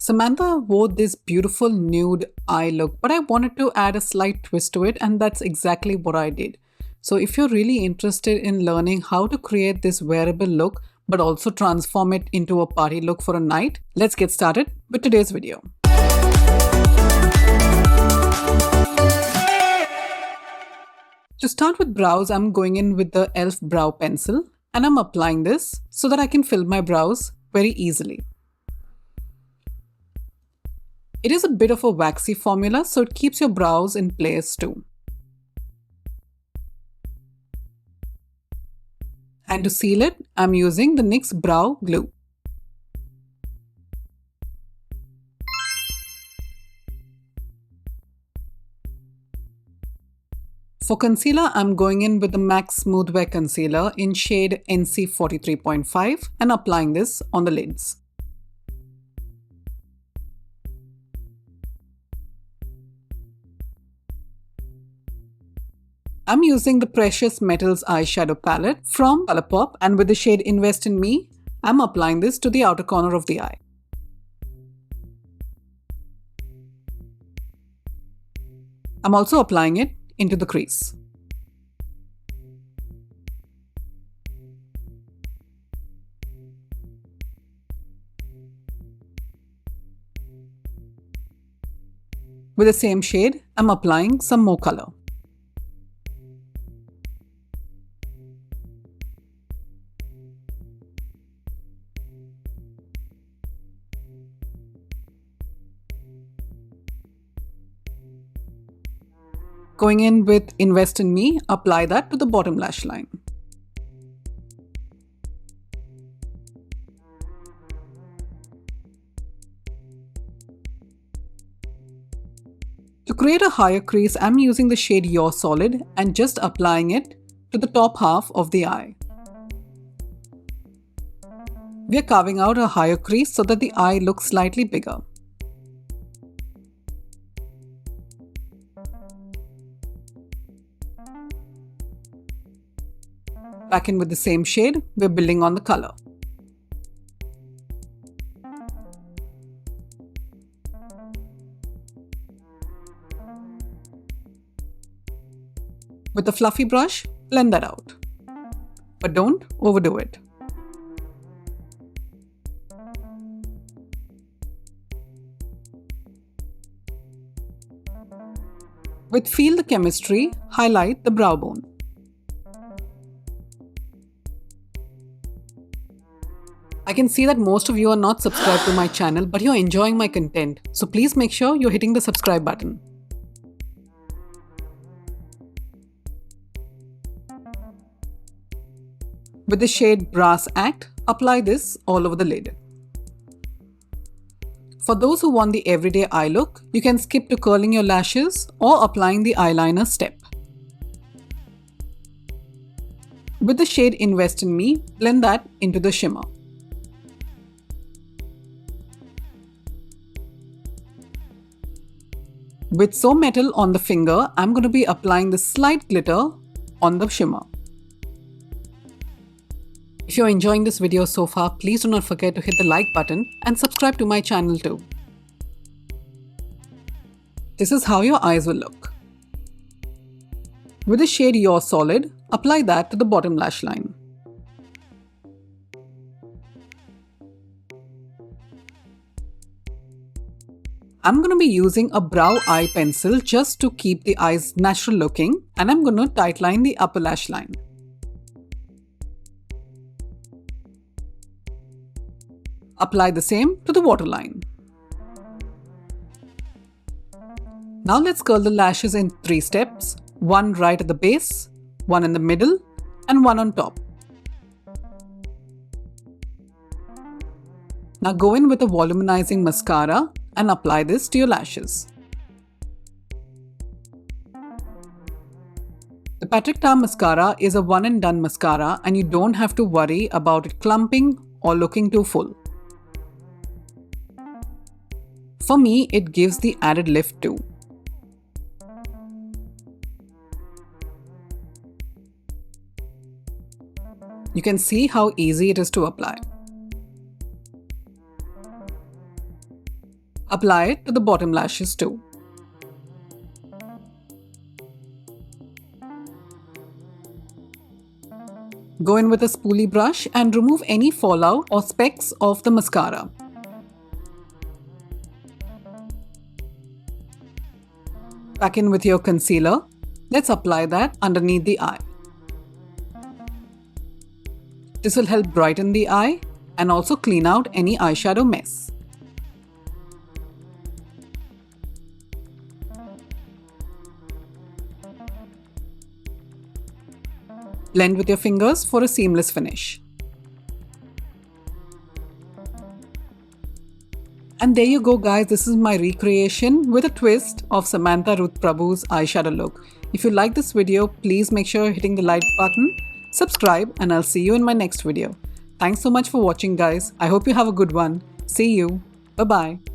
Samantha wore this beautiful nude eye look, but I wanted to add a slight twist to it, and that's exactly what I did. So if you're really interested in learning how to create this wearable look, but also transform it into a party look for a night, let's get started with today's video. To start with brows, I'm going in with the e.l.f. brow pencil, and I'm applying this so that I can fill my brows very easily. It is a bit of a waxy formula, so it keeps your brows in place too. And to seal it, I'm using the NYX Brow Glue. For concealer, I'm going in with the MAC Smooth Wear Concealer in shade NC 43.5 and applying this on the lids. I'm using the Precious Metals eyeshadow palette from ColourPop, and with the shade Invest in Me, I'm applying this to the outer corner of the eye. I'm also applying it into the crease. With the same shade, I'm applying some more color. Going in with Invest in Me, apply that to the bottom lash line. To create a higher crease, I'm using the shade Your Solid and just applying it to the top half of the eye. We are carving out a higher crease so that the eye looks slightly bigger. Back in with the same shade, we're building on the color. With a fluffy brush, blend that out. But don't overdo it. With Feel the Chemistry, highlight the brow bone. I can see that most of you are not subscribed to my channel, but you're enjoying my content, so please make sure you're hitting the subscribe button. With the shade Brass Act, apply this all over the lid. For those who want the everyday eye look, you can skip to curling your lashes or applying the eyeliner step. With the shade Invest in Me, blend that into the shimmer. With So Metal on the finger, I'm going to be applying the slight glitter on the shimmer. If you're enjoying this video so far, please do not forget to hit the like button and subscribe to my channel too. This is how your eyes will look. With the shade Your Solid, apply that to the bottom lash line. I'm going to be using a brow eye pencil just to keep the eyes natural looking, and I'm going to tightline the upper lash line. Apply the same to the waterline. Now let's curl the lashes in 3 steps, one right at the base, one in the middle, and one on top. Now go in with a volumizing mascara and apply this to your lashes. The Patrick Ta mascara is a one and done mascara, and you don't have to worry about it clumping or looking too full. For me, it gives the added lift too. You can see how easy it is to apply. Apply it to the bottom lashes too. Go in with a spoolie brush and remove any fallout or specks of the mascara. Back in with your concealer. Let's apply that underneath the eye. This will help brighten the eye and also clean out any eyeshadow mess. Blend with your fingers for a seamless finish. And there you go guys, this is my recreation with a twist of Samantha Ruth Prabhu's eyeshadow look. If you like this video, please make sure you're hitting the like button, subscribe, and I'll see you in my next video. Thanks so much for watching guys. I hope you have a good one. See you. Bye-bye.